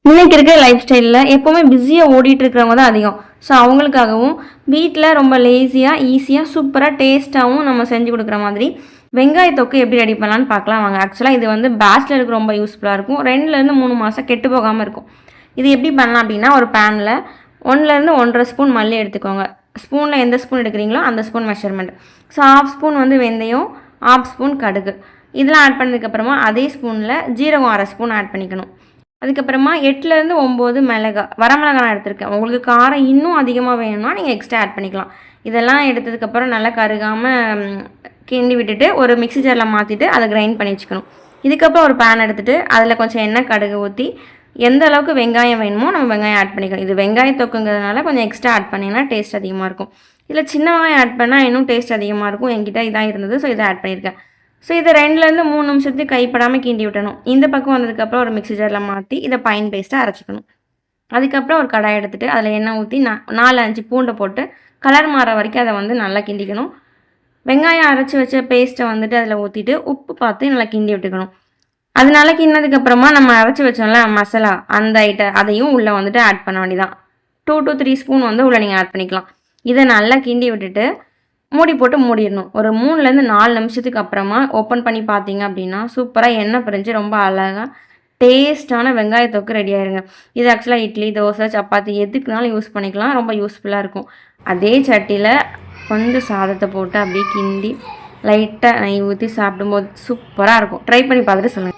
இன்னைக்கு இருக்க லைஃப் ஸ்டைலில் எப்போவுமே பிஸியாக ஓடிட்டு இருக்கிறவங்க தான் அதிகம். ஸோ அவங்களுக்காகவும் வீட்டில் ரொம்ப லேசியாக ஈஸியாக சூப்பராக டேஸ்ட்டாகவும் நம்ம செஞ்சு கொடுக்குற மாதிரி வெங்காய தொக்கு எப்படி ரெடி பண்ணலான்னு பார்க்கலாம் வாங்க. ஆக்சுவலாக இது வந்து பேச்சுலருக்கு ரொம்ப யூஸ்ஃபுல்லாக இருக்கும். 2லேருந்து 3 மாதம் கெட்டு போகாமல் இருக்கும். இது எப்படி பண்ணலாம் அப்படின்னா, ஒரு பேனில் 1லேருந்து 1.5 ஸ்பூன் மல்லி எடுத்துக்கோங்க. ஸ்பூனில் எந்த ஸ்பூன் எடுக்கிறீங்களோ அந்த ஸ்பூன் மெஷர்மெண்ட். ஸோ 1/2 ஸ்பூன் வந்து வெந்தயம், 1/2 ஸ்பூன் கடுகு, இதெல்லாம் ஆட் பண்ணதுக்கப்புறமா அதே ஸ்பூனில் ஜீரகம் 1/2 ஸ்பூன் ஆட் பண்ணிக்கணும். அதுக்கப்புறமா 8லேருந்து 9 மிளகா, வரமிளகா நான் எடுத்திருக்கேன். உங்களுக்கு காரம் இன்னும் அதிகமாக வேணும்னா நீங்கள் எக்ஸ்ட்ரா ஆட் பண்ணிக்கலாம். இதெல்லாம் எடுத்ததுக்கப்புறம் நல்லா கருகாமல் கிண்டி விட்டுட்டு ஒரு மிக்ஸி ஜாரில் மாற்றிட்டு அதை கிரைண்ட் பண்ணி வச்சுக்கணும். இதுக்கப்புறம் ஒரு பேன் எடுத்துகிட்டு அதில் கொஞ்சம் எண்ணெய் கடுகு ஊற்றி எந்த அளவுக்கு வெங்காயம் வேணுமோ நம்ம வெங்காயம் ஆட் பண்ணிக்கணும். இது வெங்காய தொக்குங்கிறதுனால கொஞ்சம் எக்ஸ்ட்ரா ஆட் பண்ணிங்கன்னா டேஸ்ட் அதிகமாக இருக்கும். இதில் சின்ன வெங்காயம் ஆட் பண்ணால் இன்னும் டேஸ்ட் அதிகமாக இருக்கும். என்கிட்ட இதாக இருந்தது, ஸோ இதை ஆட் பண்ணியிருக்கேன். ஸோ இதை 2லேருந்து 3 நிமிஷத்துக்கு கைப்படாமல் கிண்டி விட்டணும். இந்த பக்கம் வந்ததுக்கப்புறம் ஒரு மிக்ஸி ஜாரில் மாற்றி இதை பைன் பேஸ்ட்டாக அரைச்சிக்கணும். அதுக்கப்புறம் ஒரு கடாய் எடுத்துகிட்டு அதில் எண்ணெய் ஊற்றி 4-5 பூண்டை போட்டு கலர் மாற வரைக்கும் அதை வந்து நல்லா கிண்டிக்கணும். வெங்காயம் அரைச்சி வச்ச பேஸ்ட்டை வந்துட்டு அதில் ஊற்றிட்டு உப்பு பார்த்து நல்லா கிண்டி விட்டுக்கணும். அது நல்லா கிண்டினதுக்கப்புறமா நம்ம அரைச்சி வச்சோம்ல மசாலா, அந்த அதையும் உள்ளே வந்துட்டு ஆட் பண்ண வேண்டியதான். 2 to 3 ஸ்பூன் வந்து உள்ளே நீங்கள் ஆட் பண்ணிக்கலாம். இதை நல்லா கிண்டி விட்டுட்டு மூடி போட்டு மூடிடணும். ஒரு 3லேருந்து 4 நிமிஷத்துக்கு அப்புறமா ஓப்பன் பண்ணி பார்த்தீங்க அப்படின்னா சூப்பராக எண்ணெய் பிரிஞ்சு ரொம்ப அழகாக டேஸ்ட்டான வெங்காய தொக்கு ரெடி ஆயிருங்க. இது ஆக்சுவலாக இட்லி, தோசை, சப்பாத்தி எதுக்குனாலும் யூஸ் பண்ணிக்கலாம். ரொம்ப யூஸ்ஃபுல்லாக இருக்கும். அதே சட்டியில் கொஞ்சம் சாதத்தை போட்டு அப்படியே கிண்டி லைட்டாக நெய் ஊற்றி சாப்பிடும்போது சூப்பராக இருக்கும். ட்ரை பண்ணி பார்த்துட்டு சொல்லுங்கள்.